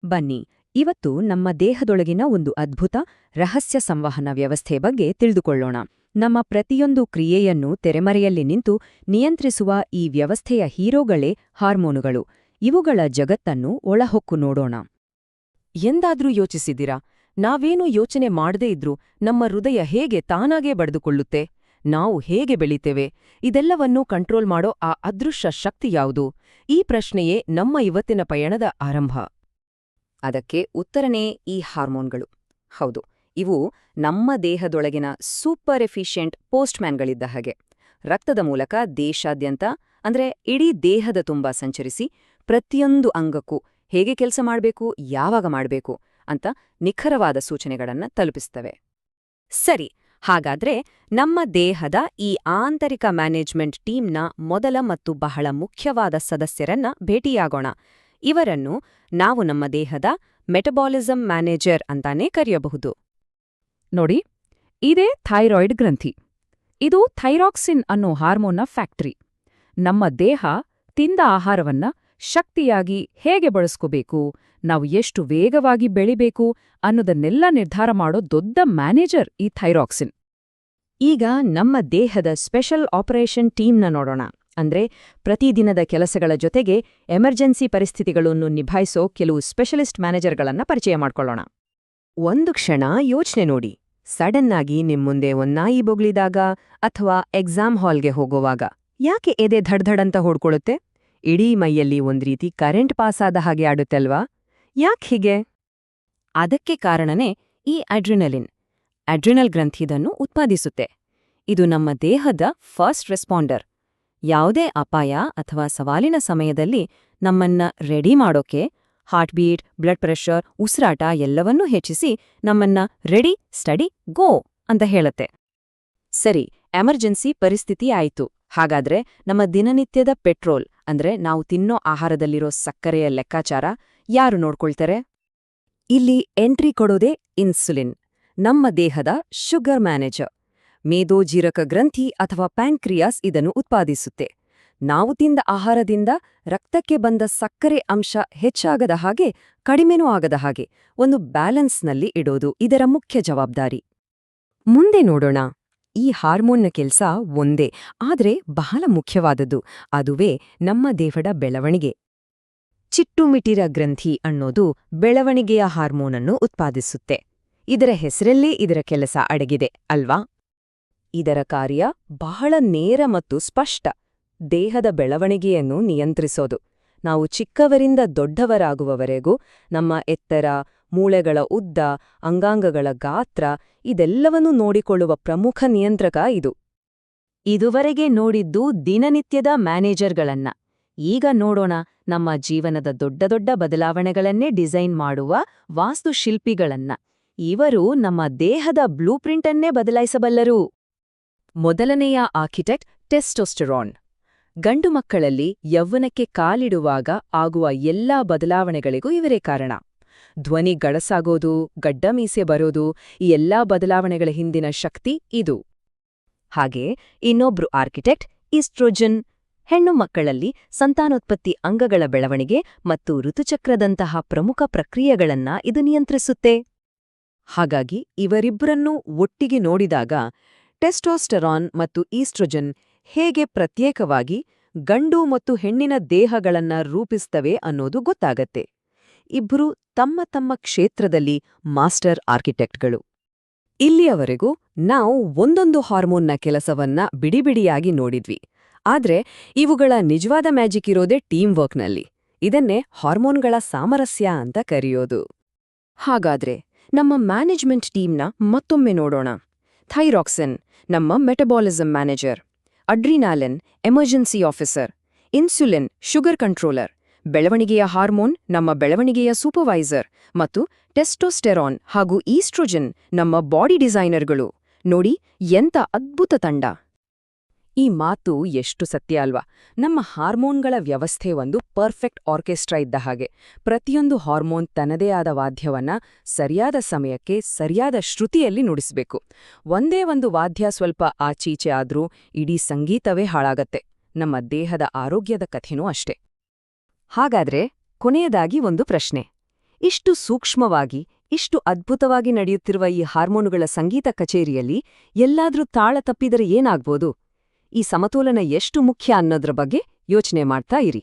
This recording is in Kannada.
ಬನ್ನಿ ಇವತ್ತು ನಮ್ಮ ದೇಹದೊಳಗಿನ ಒಂದು ಅದ್ಭುತ ರಹಸ್ಯ ಸಂವಹನ ವ್ಯವಸ್ಥೆ ಬಗ್ಗೆ ತಿಳಿದುಕೊಳ್ಳೋಣ. ನಮ್ಮ ಪ್ರತಿಯೊಂದು ಕ್ರಿಯೆಯನ್ನು ತೆರೆಮರೆಯಲ್ಲಿ ನಿಂತು ನಿಯಂತ್ರಿಸುವ ಈ ವ್ಯವಸ್ಥೆಯ ಹೀರೋಗಳೇ ಹಾರ್ಮೋನುಗಳು. ಇವುಗಳ ಜಗತ್ತನ್ನು ಒಳಹೊಕ್ಕು ನೋಡೋಣ. ಎಂದಾದ್ರೂ ಯೋಚಿಸಿದಿರಾ, ನಾವೇನೂ ಯೋಚನೆ ಮಾಡದೇ ಇದ್ರೂ ನಮ್ಮ ಹೃದಯ ಹೇಗೆ ತಾನಾಗೇ ಬಡಿದುಕೊಳ್ಳುತ್ತೆ? ನಾವು ಹೇಗೆ ಬೆಳೀತೇವೆ? ಇದೆಲ್ಲವನ್ನೂ ಕಂಟ್ರೋಲ್ ಮಾಡೋ ಆ ಅದೃಶ್ಯ ಶಕ್ತಿ ಯಾವುದು? ಈ ಪ್ರಶ್ನೆಯೇ ನಮ್ಮ ಇವತ್ತಿನ ಪಯಣದ ಆರಂಭ. ಅದಕ್ಕೆ ಉತ್ತರನೇ ಈ ಹಾರ್ಮೋನ್ಗಳು. ಹೌದು, ಇವು ನಮ್ಮ ದೇಹದೊಳಗಿನ ಸೂಪರ್ ಎಫಿಷಿಯೆಂಟ್ ಪೋಸ್ಟ್ಮ್ಯಾನ್ಗಳಿದ್ದ ಹಾಗೆ. ರಕ್ತದ ಮೂಲಕ ದೇಶಾದ್ಯಂತ ಅಂದ್ರೆ ಇಡೀ ದೇಹದ ತುಂಬ ಸಂಚರಿಸಿ ಪ್ರತಿಯೊಂದು ಅಂಗಕ್ಕೂ ಹೇಗೆ ಕೆಲಸ ಮಾಡಬೇಕು, ಯಾವಾಗ ಮಾಡಬೇಕು ಅಂತ ನಿಖರವಾದ ಸೂಚನೆಗಳನ್ನು ತಲುಪಿಸ್ತವೆ. ಸರಿ, ಹಾಗಾದ್ರೆ ನಮ್ಮ ದೇಹದ ಈ ಆಂತರಿಕ ಮ್ಯಾನೇಜ್ಮೆಂಟ್ ಟೀಮ್ನ ಮೊದಲ ಮತ್ತು ಬಹಳ ಮುಖ್ಯವಾದ ಸದಸ್ಯರನ್ನ ಭೇಟಿಯಾಗೋಣ. ಇವರನ್ನು ನಾವು ನಮ್ಮ ದೇಹದ ಮೆಟಬಾಲಿಸಂ ಮ್ಯಾನೇಜರ್ ಅಂತಾನೇ ಕರೆಯಬಹುದು. ನೋಡಿ, ಇದೇ ಥೈರಾಯ್ಡ್ ಗ್ರಂಥಿ. ಇದು ಥೈರಾಕ್ಸಿನ್ ಅನ್ನೋ ಹಾರ್ಮೋನ್ನ ಫ್ಯಾಕ್ಟರಿ. ನಮ್ಮ ದೇಹ ತಿಂದ ಆಹಾರವನ್ನ ಶಕ್ತಿಯಾಗಿ ಹೇಗೆ ಬಳಸ್ಕೋಬೇಕು, ನಾವು ಎಷ್ಟು ವೇಗವಾಗಿ ಬೆಳಿಬೇಕು ಅನ್ನೋದನ್ನೆಲ್ಲ ನಿರ್ಧಾರ ಮಾಡೋ ದೊಡ್ಡ ಮ್ಯಾನೇಜರ್ ಈ ಥೈರಾಕ್ಸಿನ್. ಈಗ ನಮ್ಮ ದೇಹದ ಸ್ಪೆಷಲ್ ಆಪರೇಷನ್ ಟೀಮ್ನ ನೋಡೋಣ. ಅಂದ್ರೆ ಪ್ರತಿದಿನದ ಕೆಲಸಗಳ ಜೊತೆಗೆ ಎಮರ್ಜೆನ್ಸಿ ಪರಿಸ್ಥಿತಿಗಳನ್ನು ನಿಭಾಯಿಸೋ ಕೆಲವು ಸ್ಪೆಷಲಿಸ್ಟ್ ಮ್ಯಾನೇಜರ್ಗಳನ್ನ ಪರಿಚಯ ಮಾಡ್ಕೊಳ್ಳೋಣ. ಒಂದು ಕ್ಷಣ ಯೋಚನೆ ನೋಡಿ. ಸಡನ್ ಆಗಿ ನಿಮ್ಮುಂದೆ ನಾಯಿ ಬೊಗಳಿದಾಗ ಅಥವಾ ಎಕ್ಸಾಮ್ ಹಾಲ್ಗೆ ಹೋಗೋವಾಗ ಯಾಕೆ ಎದೆ ಧಡ್ಧಡಂತ ಹೊಡ್ಕೊಳ್ಳುತ್ತೆ? ಇಡೀ ಮೈಯಲ್ಲಿ ಒಂದ್ರೀತಿ ಕರೆಂಟ್ ಪಾಸಾದ ಹಾಗೆ ಆಡುತ್ತಲ್ವಾ? ಯಾಕೆ ಹೀಗೆ? ಅದಕ್ಕೆ ಕಾರಣನೇ ಈ ಅಡ್ರಿನಲ್ ಗ್ರಂಥಿದನ್ನು ಉತ್ಪಾದಿಸುತ್ತೆ. ಇದು ನಮ್ಮ ದೇಹದ ಫಸ್ಟ್ ರೆಸ್ಪಾಂಡರ್. ಯಾವುದೇ ಅಪಾಯ ಅಥವಾ ಸವಾಲಿನ ಸಮಯದಲ್ಲಿ ನಮ್ಮನ್ನ ರೆಡಿ ಮಾಡೋಕೆ ಹಾರ್ಟ್ ಬೀಟ್, ಬ್ಲಡ್ ಪ್ರೆಷರ್, ಉಸಿರಾಟ ಎಲ್ಲವನ್ನೂ ಹೆಚ್ಚಿಸಿ ನಮ್ಮನ್ನ ರೆಡಿ, ಸ್ಟಡಿ, ಗೋ ಅಂತ ಹೇಳತ್ತೆ. ಸರಿ, ಎಮರ್ಜೆನ್ಸಿ ಪರಿಸ್ಥಿತಿ ಆಯ್ತು. ಹಾಗಾದ್ರೆ ನಮ್ಮ ದಿನನಿತ್ಯದ ಪೆಟ್ರೋಲ್ ಅಂದ್ರೆ ನಾವು ತಿನ್ನೋ ಆಹಾರದಲ್ಲಿರೋ ಸಕ್ಕರೆಯ ಲೆಕ್ಕಾಚಾರ ಯಾರು ನೋಡ್ಕೊಳ್ತಾರೆ? ಇಲ್ಲಿ ಎಂಟ್ರಿ ಕೊಡೋದೇ ಇನ್ಸುಲಿನ್, ನಮ್ಮ ದೇಹದ ಶುಗರ್ ಮ್ಯಾನೇಜರ್. ಮೇದೋಜೀರಕ ಗ್ರಂಥಿ ಅಥವಾ ಪ್ಯಾಂಕ್ರಿಯಾಸ್ ಇದನ್ನು ಉತ್ಪಾದಿಸುತ್ತೆ. ನಾವು ತಿಂದ ಆಹಾರದಿಂದ ರಕ್ತಕ್ಕೆ ಬಂದ ಸಕ್ಕರೆ ಅಂಶ ಹೆಚ್ಚಾಗದ ಹಾಗೆ ಕಡಿಮೆನೂ ಆಗದ ಹಾಗೆ ಒಂದು ಬ್ಯಾಲೆನ್ಸ್ನಲ್ಲಿ ಇಡೋದು ಇದರ ಮುಖ್ಯ ಜವಾಬ್ದಾರಿ. ಮುಂದೆ ನೋಡೋಣ. ಈ ಹಾರ್ಮೋನ್ನ ಕೆಲ್ಸ ಒಂದೇ, ಆದ್ರೆ ಬಹಳ ಮುಖ್ಯವಾದದ್ದು. ಅದುವೇ ನಮ್ಮ ದೇಹದ ಬೆಳವಣಿಗೆ. ಚಿಟ್ಟುಮಿಟಿರ ಗ್ರಂಥಿ ಅನ್ನೋದು ಬೆಳವಣಿಗೆಯ ಹಾರ್ಮೋನನ್ನು ಉತ್ಪಾದಿಸುತ್ತೆ. ಇದರ ಹೆಸರಲ್ಲೇ ಇದರ ಕೆಲಸ ಅಡಗಿದೆ ಅಲ್ವಾ? ಇದರ ಕಾರ್ಯ ಬಹಳ ನೇರ ಮತ್ತು ಸ್ಪಷ್ಟ. ದೇಹದ ಬೆಳವಣಿಗೆಯನ್ನು ನಿಯಂತ್ರಿಸೋದು. ನಾವು ಚಿಕ್ಕವರಿಂದ ದೊಡ್ಡವರಾಗುವವರೆಗೂ ನಮ್ಮ ಎತ್ತರ, ಮೂಳೆಗಳ ಉದ್ದ, ಅಂಗಾಂಗಗಳ ಗಾತ್ರ ಇದೆಲ್ಲವನ್ನೂ ನೋಡಿಕೊಳ್ಳುವ ಪ್ರಮುಖ ನಿಯಂತ್ರಕ ಇದು. ಇದುವರೆಗೆ ನೋಡಿದ್ದು ದಿನನಿತ್ಯದ ಮ್ಯಾನೇಜರ್ಗಳನ್ನ. ಈಗ ನೋಡೋಣ ನಮ್ಮ ಜೀವನದ ದೊಡ್ಡ ದೊಡ್ಡ ಬದಲಾವಣೆಗಳನ್ನೇ ಡಿಸೈನ್ ಮಾಡುವ ವಾಸ್ತುಶಿಲ್ಪಿಗಳನ್ನ. ಇವರು ನಮ್ಮ ದೇಹದ ಬ್ಲೂಪ್ರಿಂಟನ್ನೇ ಬದಲಾಯಿಸಬಲ್ಲರು. ಮೊದಲನೆಯ ಆರ್ಕಿಟೆಕ್ಟ್ ಟೆಸ್ಟೋಸ್ಟೆರಾನ್. ಗಂಡು ಮಕ್ಕಳಲ್ಲಿ ಯೌವನಕ್ಕೆ ಕಾಲಿಡುವಾಗ ಆಗುವ ಎಲ್ಲಾ ಬದಲಾವಣೆಗಳಿಗೂ ಇವರೇ ಕಾರಣ. ಧ್ವನಿ ಗಡಸಾಗೋದು, ಗಡ್ಡಮೀಸೆ ಬರೋದು, ಈ ಎಲ್ಲಾ ಬದಲಾವಣೆಗಳ ಹಿಂದಿನ ಶಕ್ತಿ ಇದು. ಹಾಗೆ ಇನ್ನೊಬ್ರು ಆರ್ಕಿಟೆಕ್ಟ್ ಈಸ್ಟ್ರೋಜನ್. ಹೆಣ್ಣು ಮಕ್ಕಳಲ್ಲಿ ಸಂತಾನೋತ್ಪತ್ತಿ, ಅಂಗಗಳ ಬೆಳವಣಿಗೆ ಮತ್ತು ಋತುಚಕ್ರದಂತಹ ಪ್ರಮುಖ ಪ್ರಕ್ರಿಯೆಗಳನ್ನ ಇದು ನಿಯಂತ್ರಿಸುತ್ತೆ. ಹಾಗಾಗಿ ಇವರಿಬ್ಬರನ್ನೂ ಒಟ್ಟಿಗೆ ನೋಡಿದಾಗ ಟೆಸ್ಟೋಸ್ಟೆರಾನ್ ಮತ್ತು ಈಸ್ಟ್ರೋಜನ್ ಹೇಗೆ ಪ್ರತ್ಯೇಕವಾಗಿ ಗಂಡು ಮತ್ತು ಹೆಣ್ಣಿನ ದೇಹಗಳನ್ನ ರೂಪಿಸ್ತವೆ ಅನ್ನೋದು ಗೊತ್ತಾಗತ್ತೆ. ಇಬ್ರು ತಮ್ಮ ತಮ್ಮ ಕ್ಷೇತ್ರದಲ್ಲಿ ಮಾಸ್ಟರ್ ಆರ್ಕಿಟೆಕ್ಟ್ಗಳು. ಇಲ್ಲಿಯವರೆಗೂ ನಾವು ಒಂದೊಂದು ಹಾರ್ಮೋನ್ನ ಕೆಲಸವನ್ನ ಬಿಡಿಬಿಡಿಯಾಗಿ ನೋಡಿದ್ವಿ. ಆದ್ರೆ ಇವುಗಳ ನಿಜವಾದ ಮ್ಯಾಜಿಕ್ ಇರೋದೇ ಟೀಮ್ ವರ್ಕ್ನಲ್ಲಿ. ಇದನ್ನೇ ಹಾರ್ಮೋನ್ಗಳ ಸಾಮರಸ್ಯ ಅಂತ ಕರೆಯೋದು. ಹಾಗಾದ್ರೆ ನಮ್ಮ ಮ್ಯಾನೇಜ್ಮೆಂಟ್ ಟೀಮ್ನ ಮತ್ತೊಮ್ಮೆ ನೋಡೋಣ. ಥೈರಾಕ್ಸಿನ್ ನಮ್ಮ metabolism manager, adrenaline emergency officer, insulin sugar controller, ಬೆಳವಣಿಗೆಯ ಹಾರ್ಮೋನ್ ನಮ್ಮ ಬೆಳವಣಿಗೆಯ ಸೂಪರ್ವೈಸರ್ ಮತ್ತು ಟೆಸ್ಟೋಸ್ಟೆರಾನ್ ಹಾಗೂ ಈಸ್ಟ್ರೋಜನ್ ನಮ್ಮ ಬಾಡಿ ಡಿಸೈನರ್ಗಳು. ನೋಡಿ, ಎಂಥ ಅದ್ಭುತ ತಂಡ! ಈ ಮಾತು ಎಷ್ಟು ಸತ್ಯ ಅಲ್ವಾ? ನಮ್ಮ ಹಾರ್ಮೋನ್ಗಳ ವ್ಯವಸ್ಥೆ ಒಂದು ಪರ್ಫೆಕ್ಟ್ ಆರ್ಕೆಸ್ಟ್ರಾ ಇದ್ದ ಹಾಗೆ. ಪ್ರತಿಯೊಂದು ಹಾರ್ಮೋನ್ ತನ್ನದೇ ಆದ ವಾದ್ಯವನ್ನ ಸರಿಯಾದ ಸಮಯಕ್ಕೆ ಸರಿಯಾದ ಶ್ರುತಿಯಲ್ಲಿ ನುಡಿಸಬೇಕು. ಒಂದೇ ಒಂದು ವಾದ್ಯ ಸ್ವಲ್ಪ ಆಚೀಚೆ ಆದ್ರೂ ಇಡೀ ಸಂಗೀತವೇ ಹಾಳಾಗತ್ತೆ. ನಮ್ಮ ದೇಹದ ಆರೋಗ್ಯದ ಕಥೆನೂ ಅಷ್ಟೇ. ಹಾಗಾದ್ರೆ ಕೊನೆಯದಾಗಿ ಒಂದು ಪ್ರಶ್ನೆ. ಇಷ್ಟು ಸೂಕ್ಷ್ಮವಾಗಿ ಇಷ್ಟು ಅದ್ಭುತವಾಗಿ ನಡೆಯುತ್ತಿರುವ ಈ ಹಾರ್ಮೋನುಗಳ ಸಂಗೀತ ಕಚೇರಿಯಲ್ಲಿ ಎಲ್ಲಾದ್ರೂ ತಾಳ ತಪ್ಪಿದರೆ ಏನಾಗ್ಬೋದು? ಈ ಸಮತೋಲನ ಎಷ್ಟು ಮುಖ್ಯ ಅನ್ನೋದ್ರ ಬಗ್ಗೆ ಯೋಚನೆ ಮಾಡ್ತಾ ಇರಿ.